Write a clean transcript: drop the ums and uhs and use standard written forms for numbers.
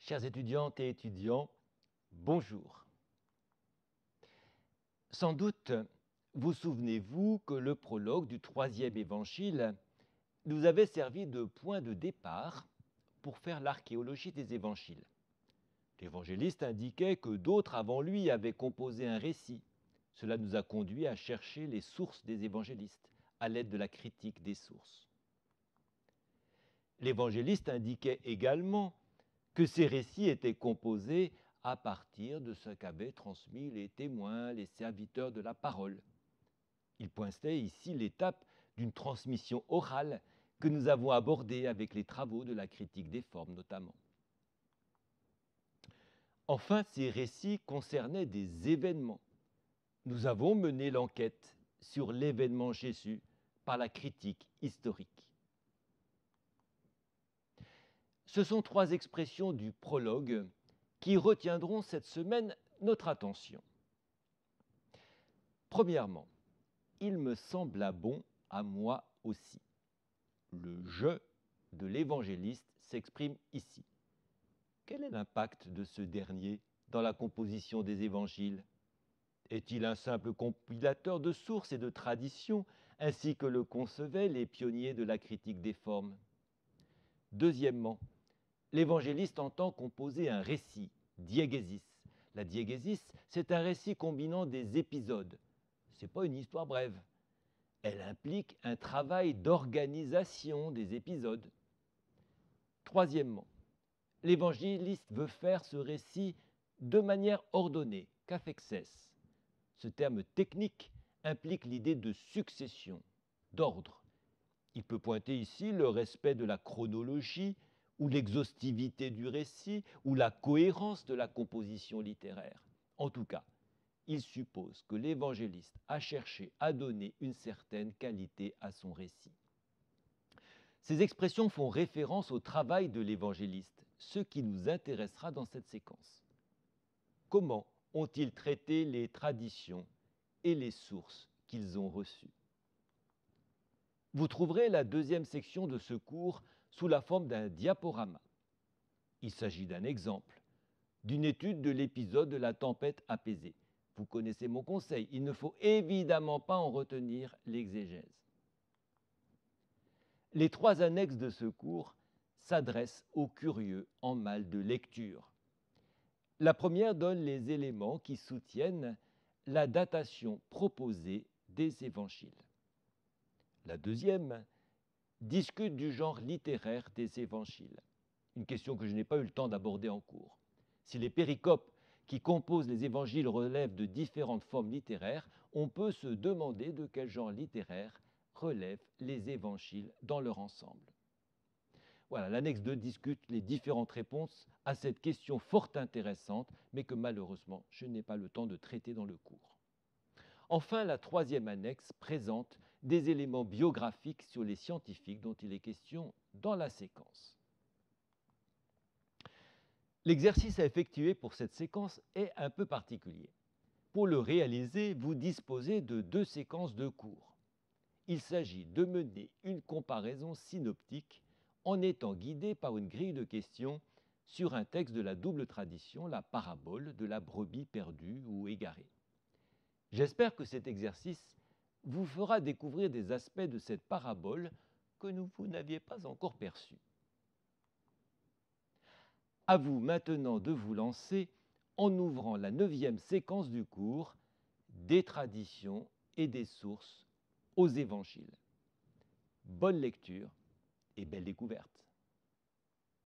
Chères étudiantes et étudiants, bonjour. Sans doute, vous souvenez-vous que le prologue du troisième évangile nous avait servi de point de départ pour faire l'archéologie des évangiles. L'évangéliste indiquait que d'autres avant lui avaient composé un récit. Cela nous a conduit à chercher les sources des évangélistes à l'aide de la critique des sources. L'évangéliste indiquait également que ces récits étaient composés à partir de ce qu'avaient transmis les témoins, les serviteurs de la parole. Il pointait ici l'étape d'une transmission orale que nous avons abordée avec les travaux de la critique des formes notamment. Enfin, ces récits concernaient des événements. Nous avons mené l'enquête sur l'événement Jésus par la critique historique. Ce sont trois expressions du prologue qui retiendront cette semaine notre attention. Premièrement, il me sembla bon à moi aussi. Le « je » de l'évangéliste s'exprime ici. Quel est l'impact de ce dernier dans la composition des évangiles? Est-il un simple compilateur de sources et de traditions, ainsi que le concevaient les pionniers de la critique des formes? Deuxièmement, l'évangéliste entend composer un récit, diégésis. La diégésis, c'est un récit combinant des épisodes. Ce n'est pas une histoire brève. Elle implique un travail d'organisation des épisodes. Troisièmement, l'évangéliste veut faire ce récit de manière ordonnée, caphexès. Ce terme technique implique l'idée de succession, d'ordre. Il peut pointer ici le respect de la chronologie, ou l'exhaustivité du récit, ou la cohérence de la composition littéraire. En tout cas, il suppose que l'évangéliste a cherché à donner une certaine qualité à son récit. Ces expressions font référence au travail de l'évangéliste, ce qui nous intéressera dans cette séquence. Comment ont-ils traité les traditions et les sources qu'ils ont reçues? Vous trouverez la deuxième section de ce cours sous la forme d'un diaporama. Il s'agit d'un exemple, d'une étude de l'épisode de la tempête apaisée. Vous connaissez mon conseil, il ne faut évidemment pas en retenir l'exégèse. Les trois annexes de ce cours s'adressent aux curieux en mal de lecture. La première donne les éléments qui soutiennent la datation proposée des évangiles. La deuxième discute du genre littéraire des évangiles, une question que je n'ai pas eu le temps d'aborder en cours. Si les péricopes qui composent les évangiles relèvent de différentes formes littéraires, on peut se demander de quel genre littéraire relèvent les évangiles dans leur ensemble. Voilà, l'annexe 2 discute les différentes réponses à cette question fort intéressante, mais que malheureusement, je n'ai pas le temps de traiter dans le cours. Enfin, la troisième annexe présente des éléments biographiques sur les scientifiques dont il est question dans la séquence. L'exercice à effectuer pour cette séquence est un peu particulier. Pour le réaliser, vous disposez de deux séquences de cours. Il s'agit de mener une comparaison synoptique en étant guidé par une grille de questions sur un texte de la double tradition, la parabole de la brebis perdue ou égarée. J'espère que cet exercice vous fera découvrir des aspects de cette parabole que vous n'aviez pas encore perçus. À vous maintenant de vous lancer en ouvrant la 9e séquence du cours des traditions et des sources aux évangiles. Bonne lecture et belle découverte.